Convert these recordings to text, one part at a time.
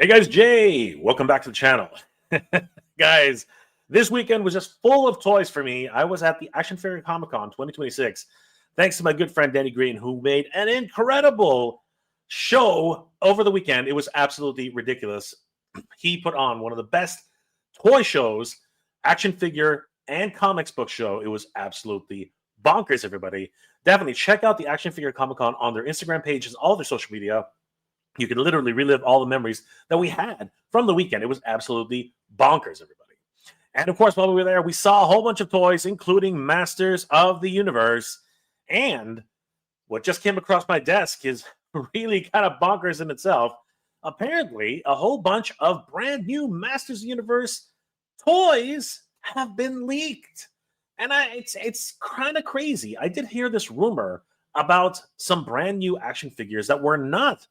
Hey guys, Jay, welcome back to the channel. Guys, this weekend was just full of toys for me. I was at the Action Figure Comic Con 2026, thanks to my good friend Danny Green, who made an incredible show over the weekend. It was absolutely ridiculous. He put on one of the best toy shows, action figure and comics book show. It was absolutely bonkers, everybody. Definitely check out the Action Figure Comic Con on their Instagram pages, all their social media. You can literally relive all the memories that we had from the weekend. It was absolutely bonkers, everybody. And of course, while we were there, we saw a whole bunch of toys, including Masters of the Universe. And what just came across my desk is really kind of bonkers in itself. Apparently, a whole bunch of brand new Masters of the Universe toys have been leaked. And it's kind of crazy. I did hear this rumor about some brand new action figures that were not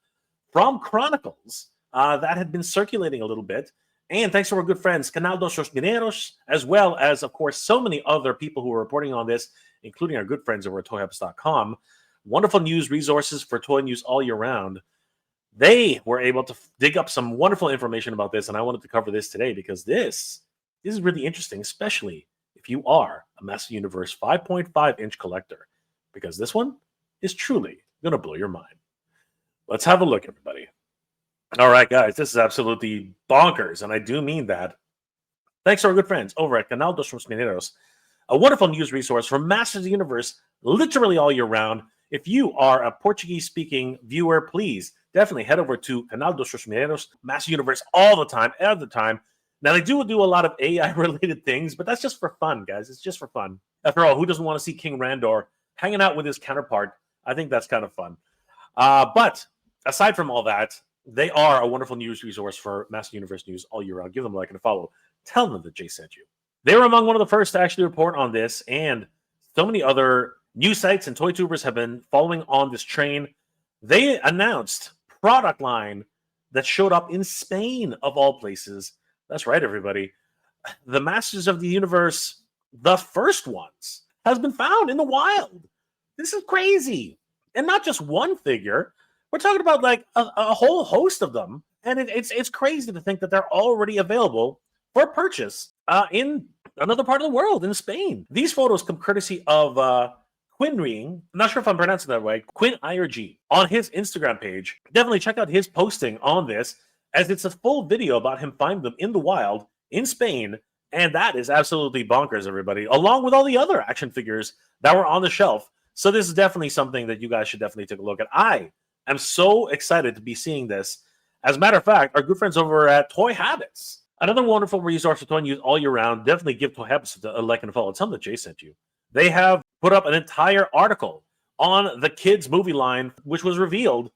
from Chronicles that had been circulating a little bit. And thanks to our good friends, Canal dos Mineros, as well as, of course, so many other people who are reporting on this, including our good friends over at toyhubs.com. Wonderful news resources for toy news all year round. They were able to dig up some wonderful information about this, and I wanted to cover this today because this is really interesting, especially if you are a Masters Universe 5.5-inch collector, because this one is truly going to blow your mind. Let's have a look, everybody. All right, guys, this is absolutely bonkers, and I do mean that. Thanks to our good friends over at Canal dos Mineros, a wonderful news resource for Masters of the Universe literally all year round. If you are a Portuguese-speaking viewer, please definitely head over to Canal dos Mineros, Masters Universe all the time, every time. Now, they do a lot of AI-related things, but that's just for fun, guys. It's just for fun. After all, who doesn't want to see King Randor hanging out with his counterpart? I think that's kind of fun. But aside from all that, they are a wonderful news resource for Masters Universe news all year round. Give them a like and a follow. Tell them that Jay sent you. They were among one of the first to actually report on this, and so many other news sites and toy tubers have been following on this train. They announced product line that showed up in Spain, of all places. That's right, everybody. The Masters of the Universe, the first ones, has been found in the wild. This is crazy. And not just one figure. We're talking about like a whole host of them. And it's crazy to think that they're already available for purchase in another part of the world, in Spain. These photos come courtesy of quinirg. I'm not sure if I'm pronouncing that right. quinirg on his Instagram page. Definitely check out his posting on this, as it's a full video about him finding them in the wild in Spain. And that is absolutely bonkers, everybody, along with all the other action figures that were on the shelf. So this is definitely something that you guys should definitely take a look at. I am so excited to be seeing this. As a matter of fact, our good friends over at Toy Habits, another wonderful resource for toy news all year round. Definitely give Toy Habits a like and a follow. Tell them that Jay sent you. They have put up an entire article on the kids' movie line, which was revealed,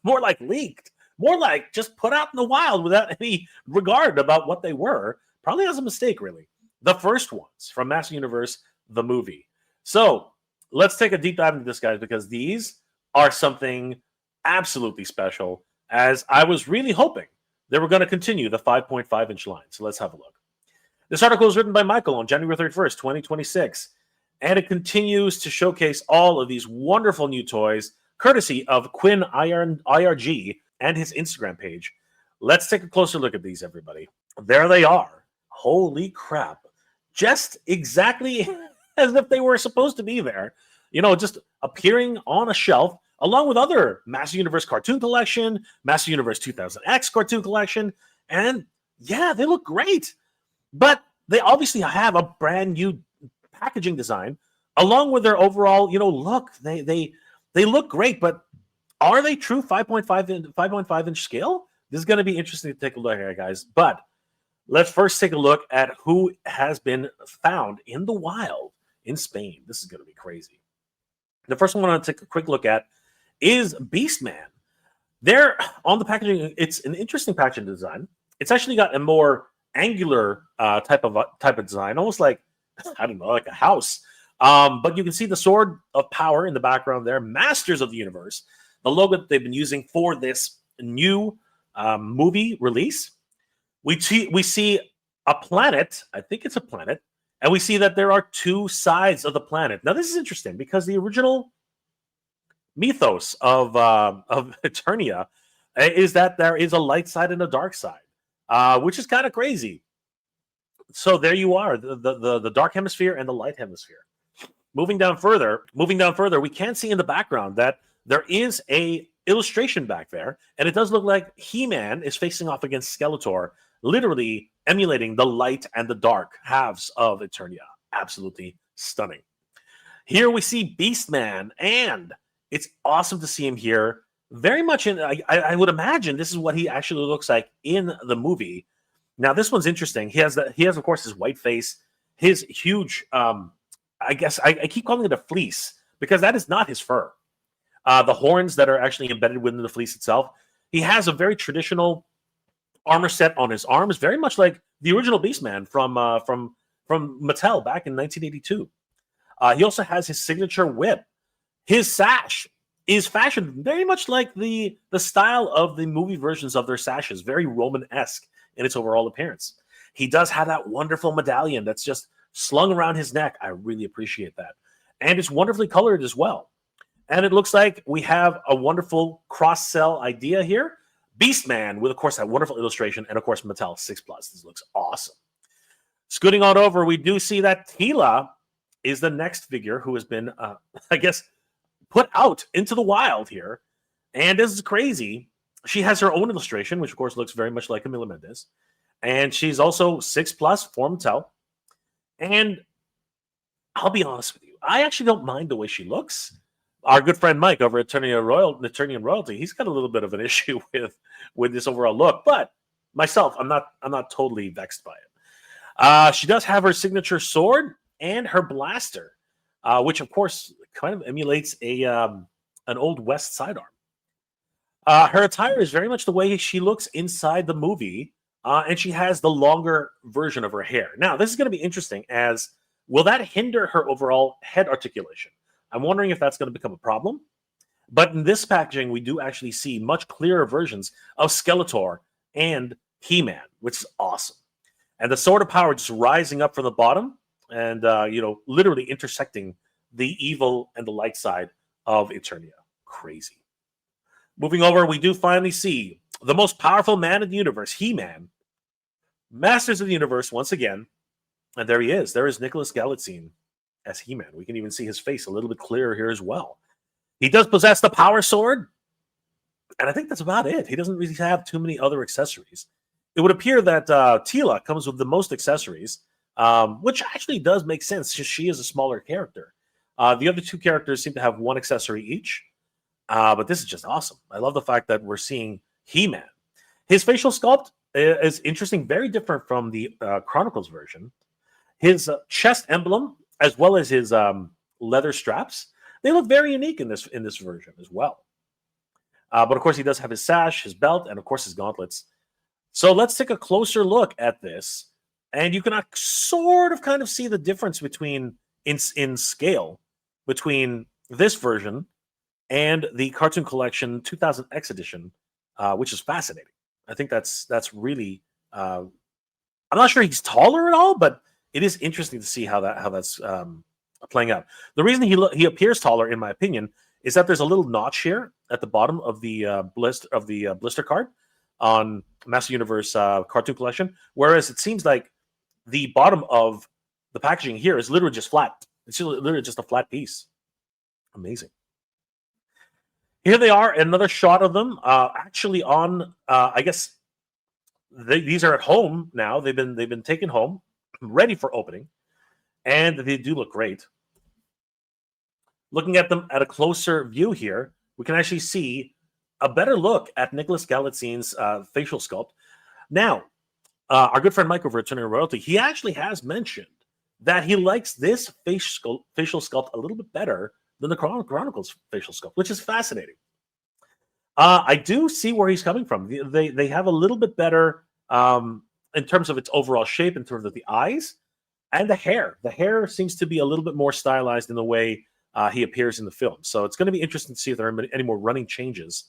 more like leaked, more like just put out in the wild without any regard about what they were. Probably as a mistake, really. The first ones from Masters Universe, the movie. So let's take a deep dive into this, guys, because these are something absolutely special, as I was really hoping they were going to continue the 5.5-inch line. So let's have a look. This article was written by Michael on January 31st, 2026, and it continues to showcase all of these wonderful new toys, courtesy of quinirg and his Instagram page. Let's take a closer look at these, everybody. There they are. Holy crap. Just exactly as if they were supposed to be there. You know, just appearing on a shelf, along with other Masters Universe cartoon collection, Masters Universe 2000X cartoon collection. And yeah, they look great. But they obviously have a brand new packaging design, along with their overall, look. They look great, but are they true 5.5-inch scale? This is going to be interesting to take a look at, guys. But let's first take a look at who has been found in the wild in Spain. This is going to be crazy. The first one I want to take a quick look at is Beastman. There on the packaging, it's an interesting packaging design. It's actually got a more angular type of design, almost like, I don't know, like a house. But you can see the sword of power in the background there. Masters of the Universe, the logo that they've been using for this new movie release. We see a planet. I think it's a planet. And we see that there are two sides of the planet. Now, this is interesting because the original mythos of Eternia is that there is a light side and a dark side, which is kind of crazy. So there you are, the dark hemisphere and the light hemisphere. Moving down further, we can see in the background that there is a illustration back there, and it does look like He-Man is facing off against Skeletor, literally emulating the light and the dark halves of Eternia. Absolutely stunning. Here we see Beastman, and it's awesome to see him here. Very much in, I would imagine this is what he actually looks like in the movie. Now, this one's interesting. He has, of course, his white face, his huge, I guess, I keep calling it a fleece, because that is not his fur. The horns that are actually embedded within the fleece itself. He has a very traditional armor set on his arms, very much like the original Beastman from Mattel back in 1982. He also has his signature whip. His sash is fashioned very much like the style of the movie versions of their sashes, very Roman-esque in its overall appearance. He does have that wonderful medallion that's just slung around his neck. I really appreciate that. And it's wonderfully colored as well. And it looks like we have a wonderful cross-sell idea here. Beastman with, of course, that wonderful illustration, and, of course, Mattel 6+. This looks awesome. Scooting on over, we do see that Tila is the next figure who has been, I guess, put out into the wild here. And this is crazy. She has her own illustration, which, of course, looks very much like Camila Mendes. And she's also 6+ for Mattel. And I'll be honest with you, I actually don't mind the way she looks. Our good friend Mike over at Eternian Royalty, he's got a little bit of an issue with this overall look. But myself, I'm not totally vexed by it. She does have her signature sword and her blaster, which of course kind of emulates an old West sidearm. Her attire is very much the way she looks inside the movie, and she has the longer version of her hair. Now, this is going to be interesting, as will that hinder her overall head articulation? I'm wondering if that's going to become a problem. But in this packaging, we do actually see much clearer versions of Skeletor and He-Man, which is awesome. And the Sword of Power just rising up from the bottom and, literally intersecting the evil and the light side of Eternia. Crazy. Moving over, we do finally see the most powerful man in the universe, He-Man, Masters of the Universe once again. And there he is. There is Nicholas Galitzine as He-Man. We can even see his face a little bit clearer here as well. He does possess the Power Sword, and I think that's about it. He doesn't really have too many other accessories. It would appear that Tila comes with the most accessories, which actually does make sense. She is a smaller character. The other two characters seem to have one accessory each, but this is just awesome. I love the fact that we're seeing He-Man. His facial sculpt is interesting, very different from the Chronicles version. His chest emblem, as well as his leather straps, they look very unique in this version as well. But of course, he does have his sash, his belt, and of course his gauntlets. So let's take a closer look at this, and you can sort of kind of see the difference between in scale between this version and the Cartoon Collection 2000X edition, which is fascinating. I think that's really. I'm not sure he's taller at all, but it is interesting to see how that's playing out. The reason he appears taller, in my opinion, is that there's a little notch here at the bottom of the blister card on Master Universe Cartoon Collection, whereas it seems like the bottom of the packaging here is literally just flat. It's literally just a flat piece. Amazing. Here they are, another shot of them. Actually, on I guess these are at home now. They've been taken home, ready for opening, and they do look great. Looking at them at a closer view here, we can actually see a better look at Nicholas Galitzine's facial sculpt. Now, our good friend Mike over at Eternian Royalty, he actually has mentioned that he likes this facial sculpt a little bit better than the Chronicles facial sculpt, which is fascinating. I do see where he's coming from. They have a little bit better in terms of its overall shape, in terms of the eyes and the hair. The hair seems to be a little bit more stylized in the way he appears in the film. So it's going to be interesting to see if there are any more running changes.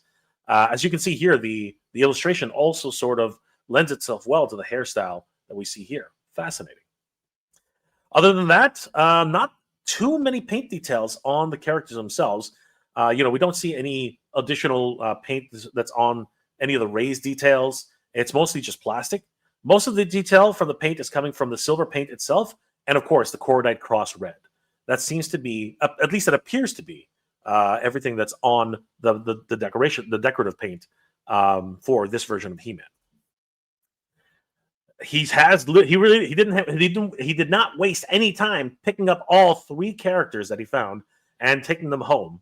As you can see here, the illustration also sort of lends itself well to the hairstyle that we see here. Fascinating. Other than that, not too many paint details on the characters themselves. We don't see any additional paint that's on any of the raised details. It's mostly just plastic. Most of the detail from the paint is coming from the silver paint itself, and of course the Cordite Cross red. That seems to be, at least it appears to be, everything that's on the decoration, the decorative paint for this version of He-Man. He did not waste any time picking up all 3 characters that he found and taking them home.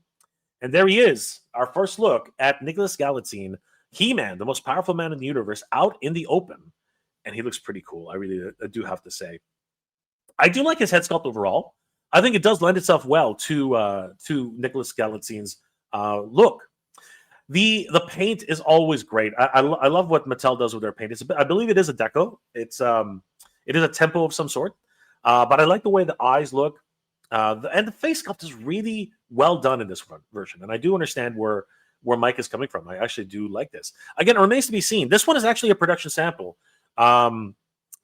And there he is, our first look at Nicholas Galitzine, He-Man, the most powerful man in the universe, out in the open. And he looks pretty cool, I do have to say. I do like his head sculpt overall. I think it does lend itself well to Nicholas Galitzine's look. The paint is always great. I love what Mattel does with their paint. I believe it is a deco. It is a tempo of some sort. But I like the way the eyes look. And the face sculpt is really well done in this version. And I do understand where Mike is coming from. I actually do like this. Again, it remains to be seen. This one is actually a production sample.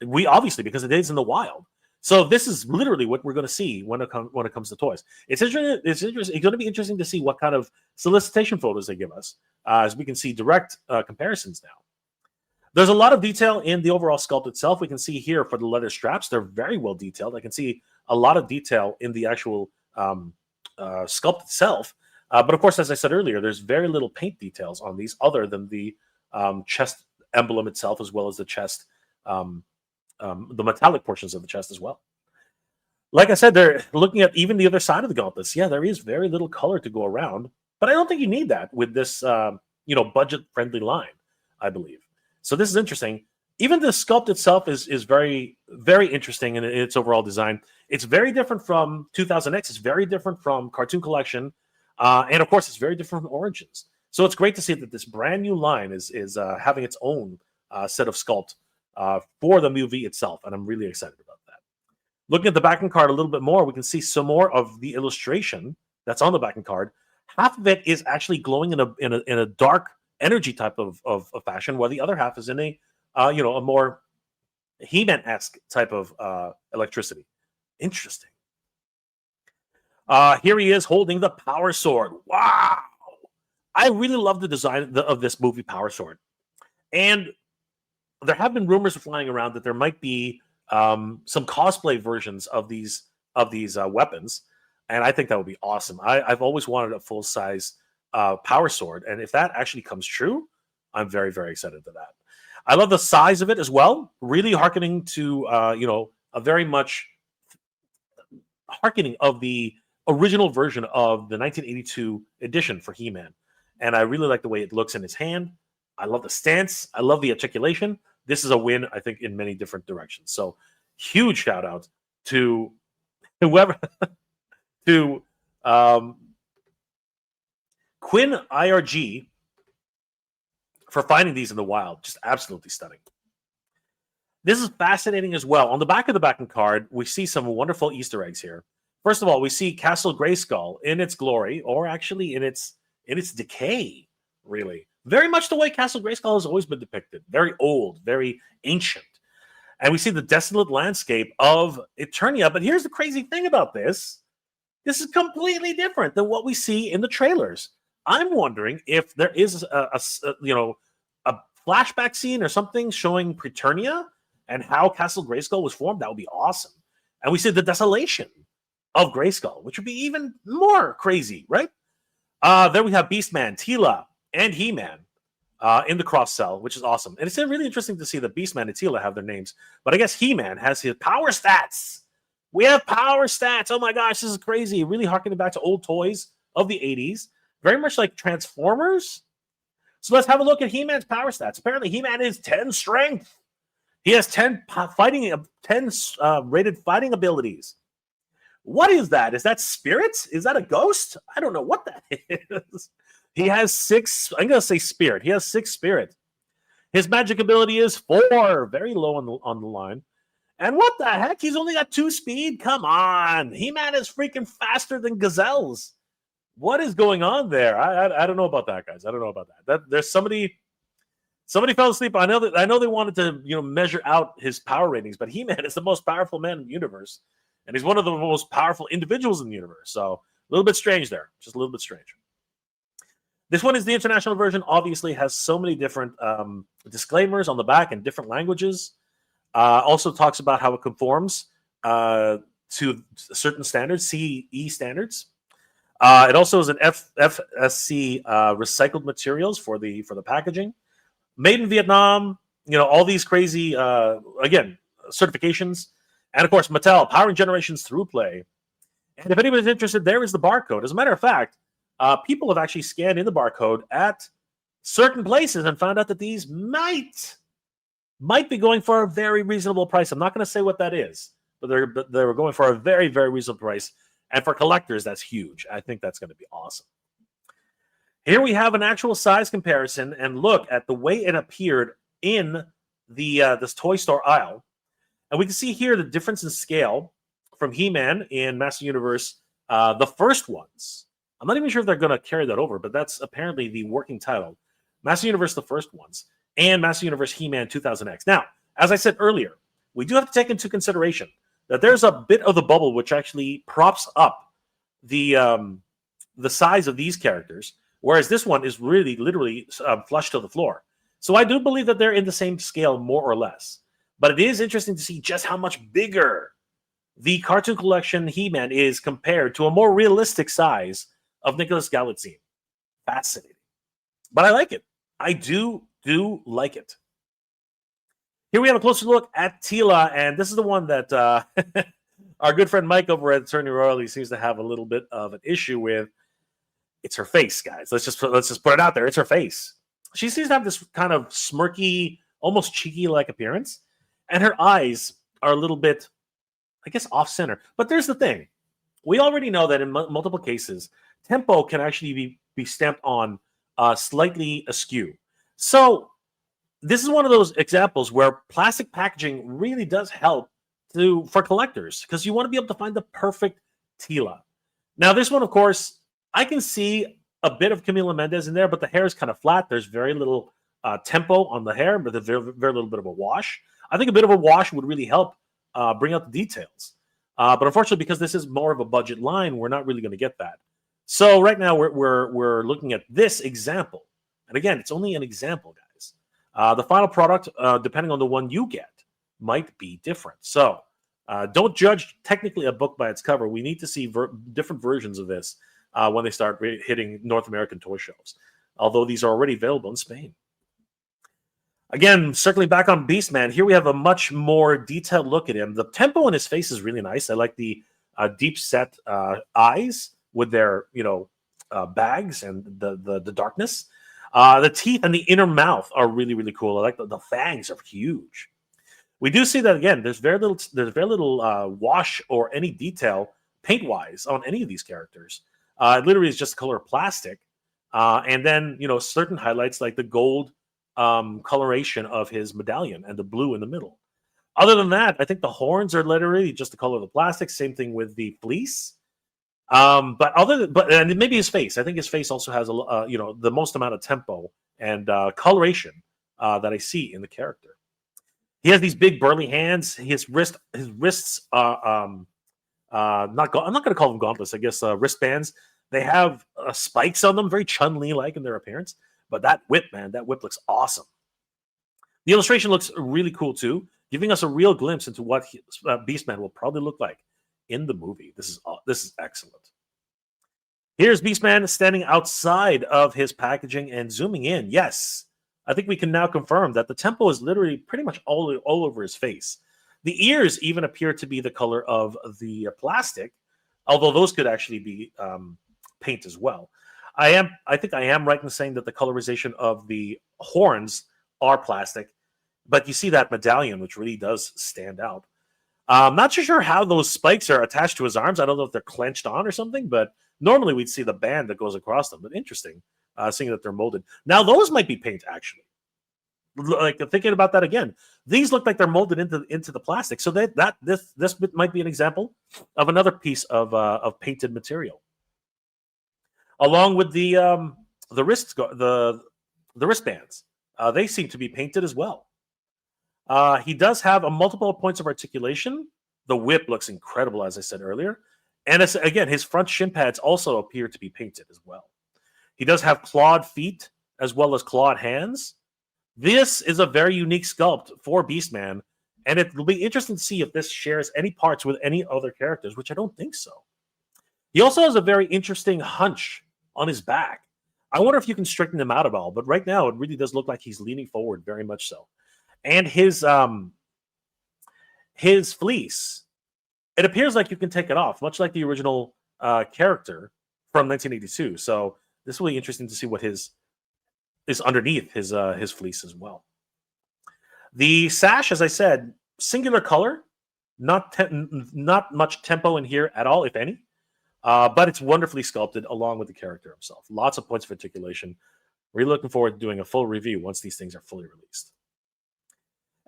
We obviously, because it is in the wild. So this is literally what we're going to see when it comes to toys. It's interesting. It's going to be interesting to see what kind of solicitation photos they give us, as we can see direct comparisons now. There's a lot of detail in the overall sculpt itself. We can see here for the leather straps, they're very well detailed. I can see a lot of detail in the actual sculpt itself. But of course, as I said earlier, there's very little paint details on these other than the chest emblem itself, as well as the chest, the metallic portions of the chest as well. Like I said, they're looking at even the other side of the gauntlets. Yeah, there is very little color to go around, but I don't think you need that with this, budget-friendly line, I believe. So this is interesting. Even the sculpt itself is very, very interesting in its overall design. It's very different from 2000X. It's very different from Cartoon Collection. And of course, it's very different from Origins. So it's great to see that this brand new line is having its own set of sculpt for the movie itself. And I'm really excited about that. Looking at the backing card a little bit more, we can see some more of the illustration that's on the backing card. Half of it is actually glowing in a dark energy type of fashion, while the other half is in a more He-Man-esque type of electricity. Interesting. Here he is holding the Power Sword. Wow! I really love the design of this movie Power Sword. And there have been rumors flying around that there might be some cosplay versions of these weapons. And I think that would be awesome. I've always wanted a full-size Power Sword. And if that actually comes true, I'm very, very excited for that. I love the size of it as well. Really hearkening to, a very much hearkening of the original version of the 1982 edition for He-Man. And I really like the way it looks in his hand. I love the stance. I love the articulation. This is a win, I think, in many different directions. So huge shout out to whoever, to quinirg for finding these in the wild. Just absolutely stunning. This is fascinating as well. On the back of the backing card, we see some wonderful Easter eggs here. First of all, we see Castle Grayskull in its glory, or actually in its decay, really. Very much the way Castle Grayskull has always been depicted. Very old, very ancient. And we see the desolate landscape of Eternia. But here's the crazy thing about this. This is completely different than what we see in the trailers. I'm wondering if there is a flashback scene or something showing Preternia and how Castle Grayskull was formed. That would be awesome. And we see the desolation of Grayskull, which would be even more crazy, right? There we have Beastman, Tila, and He-Man in the cross cell, which is awesome. And it's really interesting to see that Beastman and Tila have their names. But I guess He-Man has his power stats. We have power stats. Oh my gosh, this is crazy. Really harkening back to old toys of the 80s. Very much like Transformers. So let's have a look at He-Man's power stats. Apparently, He-Man is 10 strength. He has 10 rated fighting abilities. What is that? Is that spirits? Is that a ghost? I don't know what that is. He has 6. I'm going to say spirit. He has 6 spirit. His magic ability is 4. Very low on the line. And what the heck? He's only got 2 speed? Come on. He-Man is freaking faster than gazelles. What is going on there? I don't know about that, guys. I don't know about that. There's somebody fell asleep. I know they wanted to measure out his power ratings, but He-Man is the most powerful man in the universe. And he's one of the most powerful individuals in the universe. So a little bit strange there. Just a little bit strange. This one is the international version. Obviously, has so many different disclaimers on the back in different languages. Also talks about how it conforms to certain standards, CE standards. It also is an FSC recycled materials for the packaging. Made in Vietnam. All these crazy again certifications, and of course Mattel, powering generations through play. And if anybody's interested, there is the barcode. As a matter of fact, people have actually scanned in the barcode at certain places and found out that these might be going for a very reasonable price. I'm not going to say what that is, but they were going for a very, very reasonable price. And for collectors, that's huge. I think that's going to be awesome. Here we have an actual size comparison and look at the way it appeared in the this toy store aisle. And we can see here the difference in scale from He-Man in Master Universe, the first ones. I'm not even sure if they're going to carry that over, but that's apparently the working title. Master Universe, the first ones, and Master Universe He-Man 2000X. Now, as I said earlier, we do have to take into consideration that there's a bit of the bubble which actually props up the size of these characters, whereas this one is really literally flush to the floor. So I do believe that they're in the same scale, more or less. But it is interesting to see just how much bigger the Cartoon Collection He-Man is compared to a more realistic size of Nicholas Galitzine. Fascinating. But I like it. I do like it. Here we have a closer look at Tila, and this is the one that our good friend Mike over at Attorney Royalty seems to have a little bit of an issue with. It's her face, guys. Let's just put it out there. It's her face. She seems to have this kind of smirky, almost cheeky-like appearance, and her eyes are a little bit, I guess, off-center. But there's the thing. We already know that in multiple cases, tempo can actually be stamped on slightly askew. So this is one of those examples where plastic packaging really does help for collectors, because you want to be able to find the perfect Tila. Now, this one, of course, I can see a bit of Camila Mendez in there, but the hair is kind of flat. There's very little tempo on the hair, but there's very little bit of a wash. I think a bit of a wash would really help bring out the details. But unfortunately, because this is more of a budget line, we're not really going to get that. So right now, we're looking at this example. And again, it's only an example, guys. The final product, depending on the one you get, might be different. So don't judge technically a book by its cover. We need to see different versions of this when they start hitting North American toy shows, although these are already available in Spain. Again, circling back on Beastman, here we have a much more detailed look at him. The tempo in his face is really nice. I like the deep set eyes with their bags and the darkness. The teeth and the inner mouth are really, really cool. I like the fangs are huge. We do see that again. There's very little wash or any detail paint wise on any of these characters. It literally is just the color of plastic, and then certain highlights like the gold coloration of his medallion and the blue in the middle. Other than that, I think the horns are literally just the color of the plastic. Same thing with the fleece. And maybe his face. I think his face also has the most amount of tempo and coloration that I see in the character. He has these big burly hands. His wrists I'm not going to call them gauntlets. I guess wristbands. They have spikes on them, very Chun-Li like in their appearance. But that whip looks awesome. The illustration looks really cool too, giving us a real glimpse into what Beastman will probably look like in the movie. This is excellent. Here's Beastman standing outside of his packaging and zooming in. Yes, I think we can now confirm that the tempo is literally pretty much all over his face. The ears even appear to be the color of the plastic, although those could actually be paint as well. I think I am right in saying that the colorization of the horns are plastic, but you see that medallion, which really does stand out. I'm not sure how those spikes are attached to his arms. I don't know if they're clenched on or something, but normally we'd see the band that goes across them. But interesting, seeing that they're molded. Now those might be paint, actually. Like thinking about that again, these look like they're molded into the plastic. So this might be an example of another piece of painted material. Along with the wristbands, they seem to be painted as well. He does have multiple points of articulation. The whip looks incredible, as I said earlier, and again, his front shin pads also appear to be painted as well. He does have clawed feet as well as clawed hands. This is a very unique sculpt for Beastman, and it will be interesting to see if this shares any parts with any other characters, which I don't think so. He also has a very interesting hunch on his back. I wonder if you can straighten him out at all, but right now it really does look like he's leaning forward very much so. And his fleece, it appears like you can take it off, much like the original character from 1982. So this will be interesting to see what is underneath his fleece as well. The sash, as I said, singular color, not much tempo in here at all, if any. But it's wonderfully sculpted along with the character himself. Lots of points of articulation. We're looking forward to doing a full review once these things are fully released.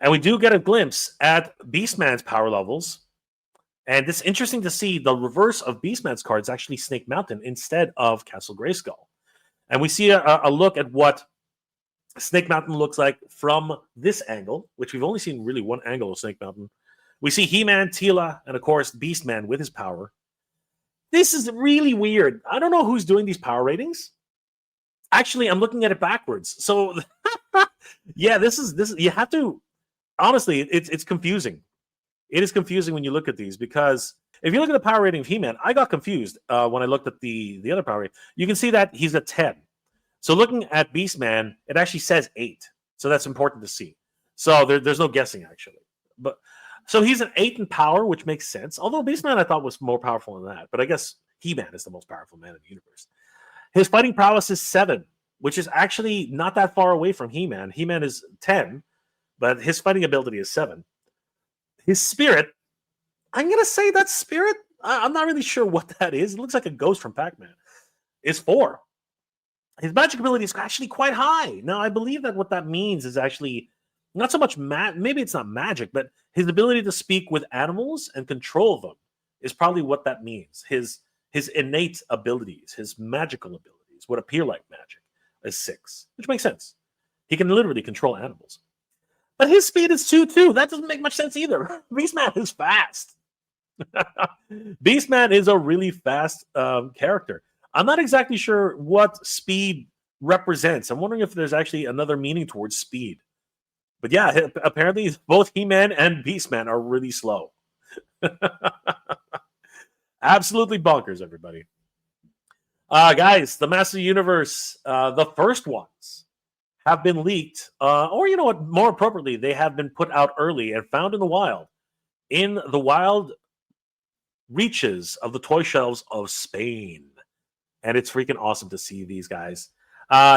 And we do get a glimpse at Beastman's power levels. And it's interesting to see the reverse of Beastman's card is actually Snake Mountain instead of Castle Grayskull. And we see a look at what Snake Mountain looks like from this angle, which we've only seen really one angle of Snake Mountain. We see He-Man, Tila, and of course Beastman with his power. This is really weird. I don't know who's doing these power ratings. Actually, I'm looking at it backwards. So, yeah, this is you have to honestly, it's confusing. It is confusing when you look at these because if you look at the power rating of He-Man, I got confused when I looked at the other power rating. You can see that he's a 10. So looking at Beastman, it actually says 8. So that's important to see. So there's no guessing actually. But so he's an 8 in power, which makes sense. Although Beastman I thought was more powerful than that. But I guess He-Man is the most powerful man in the universe. His fighting prowess is 7, which is actually not that far away from He-Man. He-Man is 10, but his fighting ability is 7. His spirit, I'm going to say that's spirit. I'm not really sure what that is. It looks like a ghost from Pac-Man. It's 4. His magic ability is actually quite high. Now, I believe that what that means is actually not so much maybe it's not magic, but his ability to speak with animals and control them is probably what that means. His innate abilities, his magical abilities, what appear like magic, is 6, which makes sense. He can literally control animals. But his speed is 2 too. That doesn't make much sense either. Beastman is fast. Beastman is a really fast character. I'm not exactly sure what speed represents. I'm wondering if there's actually another meaning towards speed. But yeah, apparently both He-Man and Beastman are really slow. Absolutely bonkers, everybody. Guys, the Master Universe, the first ones have been leaked. Or you know what, more appropriately, they have been put out early and found in the wild. In the wild reaches of the toy shelves of Spain. And it's freaking awesome to see these guys.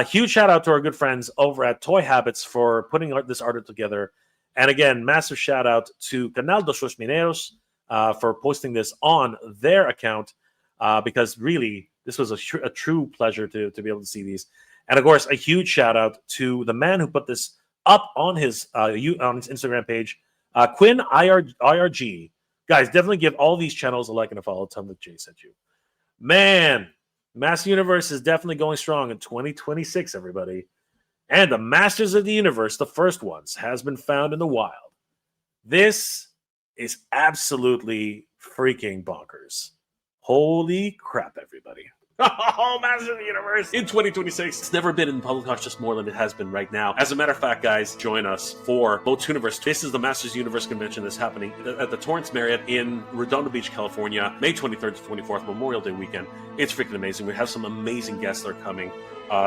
Huge shout out to our good friends over at Toy Habits for putting this art together. And again, massive shout out to Canal dos Los Mineros for posting this on their account because really, this was a true pleasure to be able to see these. And of course, a huge shout out to the man who put this up on his Instagram page, quinirg. Guys, definitely give all these channels a like and a follow. Tell them that Jay sent you. Man, Master Universe is definitely going strong in 2026, everybody. And the Masters of the Universe, the first ones, has been found in the wild. This is absolutely freaking bonkers. Holy crap, everybody. Oh, Masters of the Universe in 2026. It's never been in public consciousness more than it has been right now. As a matter of fact, guys, join us for Motuniverse. This is the Masters Universe convention that's happening at the Torrance Marriott in Redondo Beach, California, May 23rd to 24th, Memorial Day weekend. It's freaking amazing. We have some amazing guests that are coming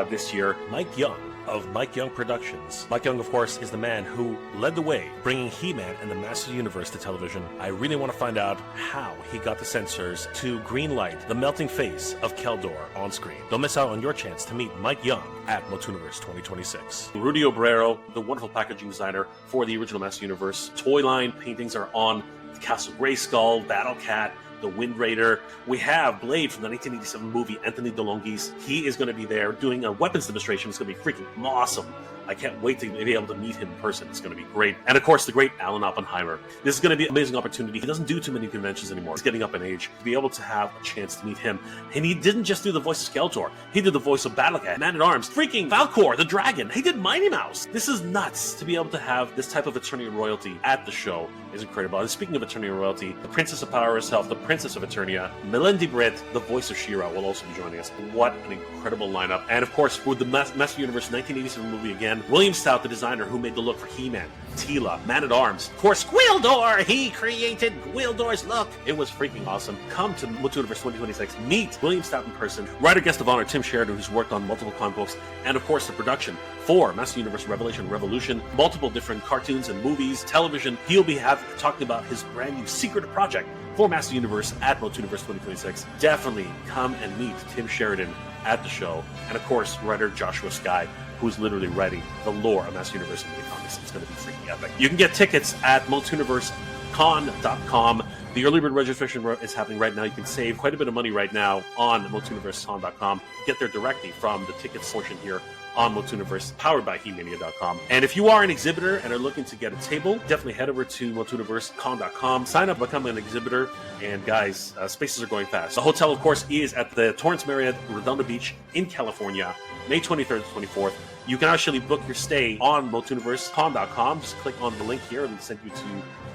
this year. Mike Young of Mike Young Productions. Mike Young, of course, is the man who led the way bringing He-Man and the Masters Universe to television. I really want to find out how he got the censors to greenlight the melting face of Keldor on screen. Don't miss out on your chance to meet Mike Young at Motuniverse 2026. Rudy Obrero, the wonderful packaging designer for the original Masters Universe. Toy line paintings are on Castle Grayskull, Battle Cat, the Wind Raider. We have Blade from the 1987 movie, Anthony DeLonghi's. He is going to be there doing a weapons demonstration. It's going to be freaking awesome. I can't wait to be able to meet him in person. It's going to be great. And of course, the great Alan Oppenheimer. This is going to be an amazing opportunity. He doesn't do too many conventions anymore. He's getting up in age. To be able to have a chance to meet him. And he didn't just do the voice of Skeletor. He did the voice of Battlecat, Man-at-Arms, freaking Falcor, the Dragon. He did Mighty Mouse. This is nuts. To be able to have this type of Eternia royalty at the show is incredible. And speaking of Eternia royalty, the Princess of Power herself, the Princess of Eternia, Melinda Britt, the voice of She-Ra, will also be joining us. What an incredible lineup. And of course, for the Master Universe 1987 movie again, William Stout, the designer who made the look for He-Man, Tila, Man-at-Arms, of course, Gwildor! He created Gwildor's look! It was freaking awesome. Come to Motuniverse 2026, meet William Stout in person, writer guest of honor Tim Sheridan, who's worked on multiple comic books, and of course the production for Master Universe Revelation Revolution, multiple different cartoons and movies, television. He'll be talking about his brand new secret project for Master Universe at Motuniverse 2026. Definitely come and meet Tim Sheridan at the show. And of course, writer Joshua Skye, who's literally writing the lore of Master Universe into the comics. It's going to be freaking epic. You can get tickets at motuniversecon.com. The early bird registration is happening right now. You can save quite a bit of money right now on motuniversecon.com. Get there directly from the tickets portion here on Motuniverse, powered by He-Mania.com. And if you are an exhibitor and are looking to get a table, definitely head over to motuniversecon.com, sign up, become an exhibitor, and guys, spaces are going fast. The hotel, of course, is at the Torrance Marriott, Redondo Beach in California, May 23rd to 24th. You can actually book your stay on motuniversecon.com. Just click on the link here and send you to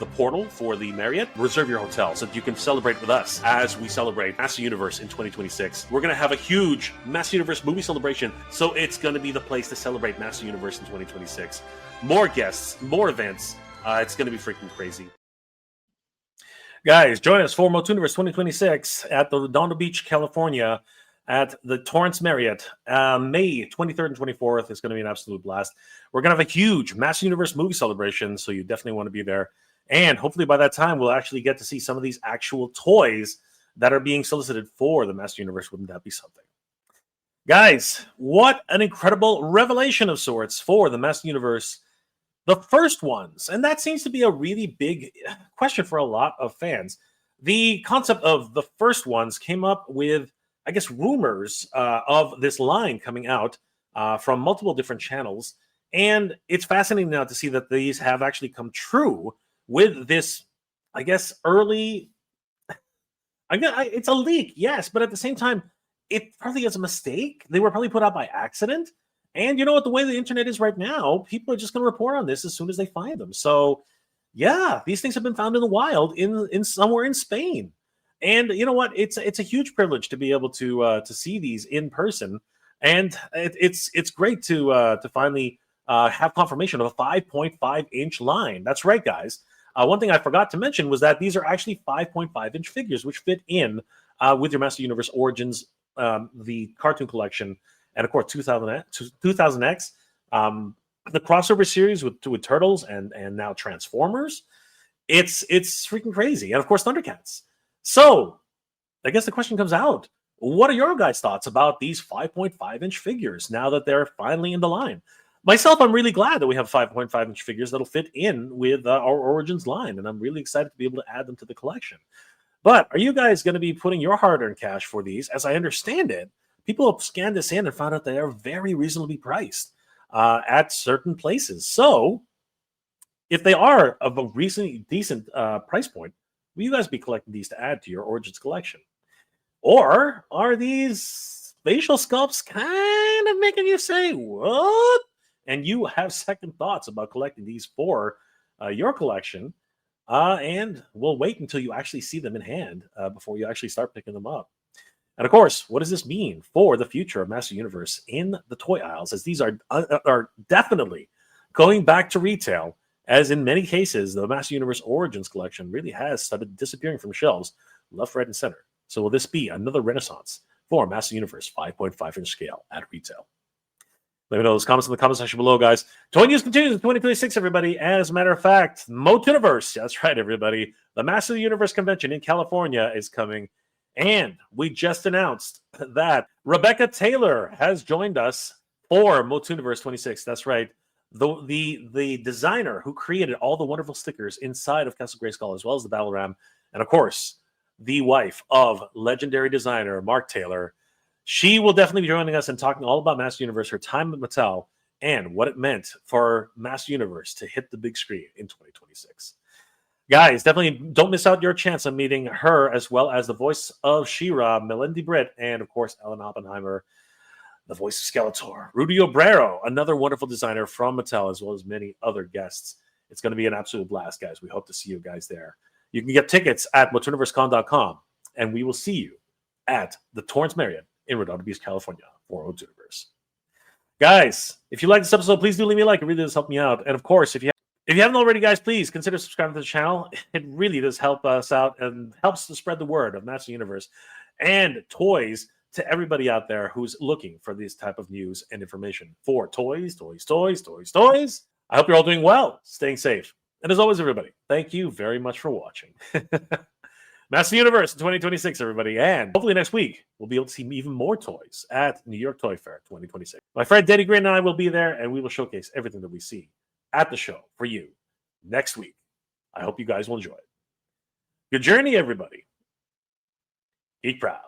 the portal for the Marriott. Reserve your hotel so that you can celebrate with us as we celebrate Master Universe in 2026. We're going to have a huge Master Universe movie celebration, so it's going to be the place to celebrate Master Universe in 2026. More guests, more events. It's going to be freaking crazy. Guys, join us for Motuniverse 2026 at the Redondo Beach, California, at the Torrance Marriott, May 23rd and 24th. It's going to be an absolute blast. We're going to have a huge Master Universe movie celebration, so you definitely want to be there. And hopefully by that time, we'll actually get to see some of these actual toys that are being solicited for the Master Universe. Wouldn't that be something? Guys, what an incredible revelation of sorts for the Master Universe. The first ones, and that seems to be a really big question for a lot of fans. The concept of the first ones came up with, I guess, rumors of this line coming out from multiple different channels. And it's fascinating now to see that these have actually come true with this, I guess, early... it's a leak, yes, but at the same time, it probably is a mistake. They were probably put out by accident. And you know what? The way the internet is right now, people are just going to report on this as soon as they find them. So, yeah, these things have been found in the wild in somewhere in Spain. And you know what? It's a huge privilege to be able to see these in person, and it's great to finally have confirmation of a 5.5-inch line. That's right, guys. One thing I forgot to mention was that these are actually 5.5-inch figures, which fit in with your Master Universe Origins, the cartoon collection, and of course 2000X, the crossover series with Turtles and now Transformers. It's freaking crazy, and of course Thundercats. So, I guess the question comes out, what are your guys' thoughts about these 5.5-inch figures now that they're finally in the line? Myself, I'm really glad that we have 5.5-inch figures that'll fit in with our Origins line, and I'm really excited to be able to add them to the collection. But are you guys going to be putting your hard-earned cash for these? As I understand it, people have scanned this in and found out they are very reasonably priced at certain places. So, if they are of a recently decent price point, will you guys be collecting these to add to your Origins collection? Or are these facial sculpts kind of making you say, what? And you have second thoughts about collecting these for your collection. And we'll wait until you actually see them in hand before you actually start picking them up. And of course, what does this mean for the future of Master Universe in the toy aisles? As these are definitely going back to retail, as in many cases, the Master Universe Origins collection really has started disappearing from shelves left, right, and center. So will this be another renaissance for Master Universe 5.5-inch scale at retail? Let me know those comments in the comment section below, guys. Toy news continues in 2026, everybody. As a matter of fact, Motuniverse, that's right, everybody. The Master Universe Convention in California is coming. And we just announced that Rebecca Taylor has joined us for Motuniverse 26. That's right. The designer who created all the wonderful stickers inside of Castle Grayskull, as well as the Battle Ram. And of course, the wife of legendary designer Mark Taylor. She will definitely be joining us and talking all about Master Universe, her time at Mattel, and what it meant for Master Universe to hit the big screen in 2026. Guys, definitely don't miss out your chance of meeting her, as well as the voice of She-Ra, Melindy Britt, and of course, Ellen Oppenheimer, the voice of Skeletor, Rudy Obrero, another wonderful designer from Mattel, as well as many other guests. It's going to be an absolute blast, guys. We hope to see you guys there. You can get tickets at MotuniverseCon.com, and we will see you at the Torrance Marriott in Redondo Beach, California for Motuniverse. Guys, if you like this episode, please do leave me a like. It really does help me out. And of course, if you haven't already, guys, please consider subscribing to the channel. It really does help us out and helps to spread the word of Master Universe and toys to everybody out there who's looking for this type of news and information for toys. I hope you're all doing well, staying safe. And as always, everybody, thank you very much for watching. Master Universe in 2026, everybody. And hopefully next week, we'll be able to see even more toys at New York Toy Fair 2026. My friend Denny Green and I will be there, and we will showcase everything that we see at the show for you next week. I hope you guys will enjoy it. Good journey, everybody. Eat proud.